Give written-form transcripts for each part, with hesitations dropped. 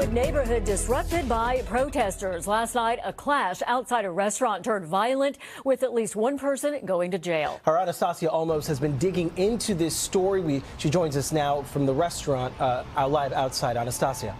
Hollywood neighborhood disrupted by protesters. Last night, a clash outside a restaurant turned violent, with at least one person going to jail. Our Anastasia Olmos has been digging into this story. She joins us now from the restaurant live outside. Anastasia.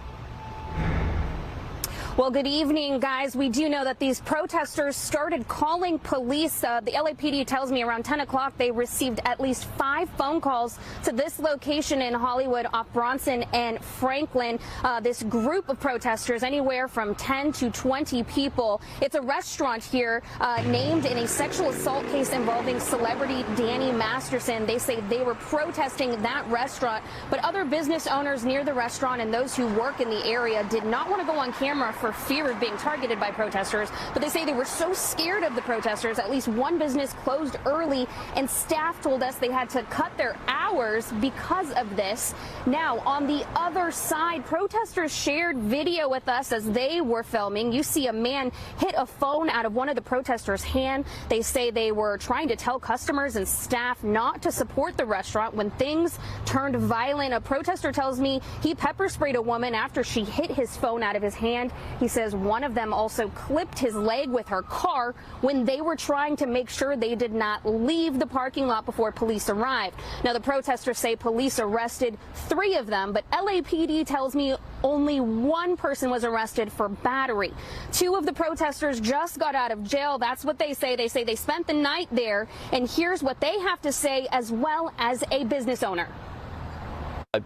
Well, good evening, guys. We do know that these protesters started calling police. The LAPD tells me around 10 o'clock they received at least 5 phone calls to this location in Hollywood off Bronson and Franklin. This group of protesters, anywhere from 10 to 20 people. It's a restaurant here named in a sexual assault case involving celebrity Danny Masterson. They say they were protesting that restaurant, but other business owners near the restaurant and those who work in the area did not want to go on camera for fear of being targeted by protesters, but they say they were so scared of the protesters. At least one business closed early, and staff told us they had to cut their hours because of this. Now, on the other side, protesters shared video with us as they were filming. You see a man hit a phone out of one of the protesters' hand. They say they were trying to tell customers and staff not to support the restaurant when things turned violent. A protester tells me he pepper sprayed a woman after she hit his phone out of his hand. He says one of them also clipped his leg with her car when they were trying to make sure they did not leave the parking lot before police arrived. Now, the protesters say police arrested 3 of them, but LAPD tells me only one person was arrested for battery. 2 of the protesters just got out of jail. That's what they say. They say they spent the night there, and here's what they have to say as well as a business owner.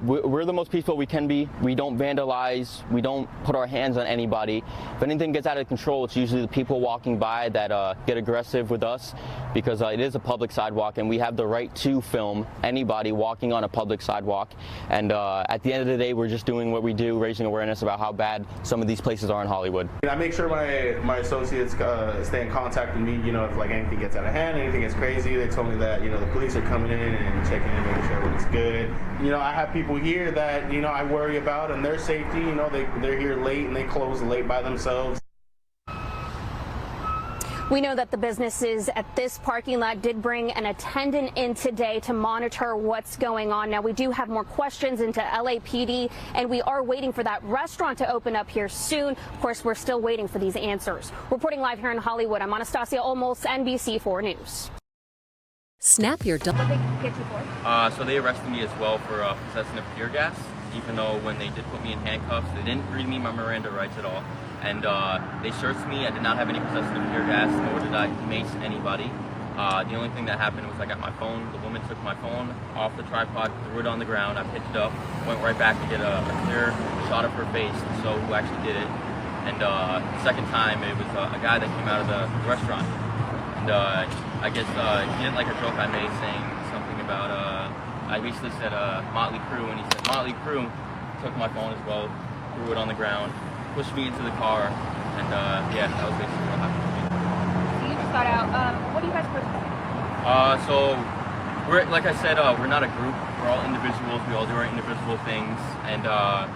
We're the most peaceful we can be. We don't vandalize. We don't put our hands on anybody. If anything gets out of control, it's usually the people walking by that get aggressive with us, because it is a public sidewalk and we have the right to film anybody walking on a public sidewalk. And at the end of the day, we're just doing what we do, raising awareness about how bad some of these places are in Hollywood. I make sure my associates stay in contact with me. You know, if like anything gets out of hand, anything gets crazy, they told me that, you know, the police are coming in and checking in, making sure everything's good. You know, I have people here that, you know, I worry about and their safety. You know, they're here late and they close late by themselves. We know that the businesses at this parking lot did bring an attendant in today to monitor what's going on. Now, we do have more questions into LAPD, and we are waiting for that restaurant to open up here soon. Of course, we're still waiting for these answers. Reporting live here in Hollywood, I'm Anastasia Olmos, NBC 4 News. Snap your dog. What did they get you for? So they arrested me as well for possessing of tear gas, even though when they did put me in handcuffs, they didn't read me my Miranda rights at all. And they searched me. I did not have any possession of tear gas, nor did I mace anybody. The only thing that happened was I got my phone. The woman took my phone off the tripod, threw it on the ground. I picked it up, went right back to get a clear shot of her face, so who actually did it. And the second time, it was a guy that came out of the restaurant. And I guess he didn't like a joke I made saying something about, I basically said Motley Crue, and he said Motley Crue, took my phone as well, threw it on the ground, pushed me into the car, and yeah, that was basically what happened to me. So you just got out. What are you guys protesting? So, like I said, we're not a group. We're all individuals. We all do our individual things, and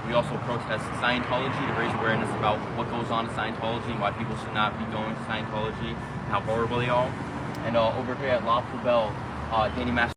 we also protest Scientology to raise awareness about what goes on in Scientology and why people should not be going to Scientology, how horrible they are. And over here at La Poubelle, Danny Masterson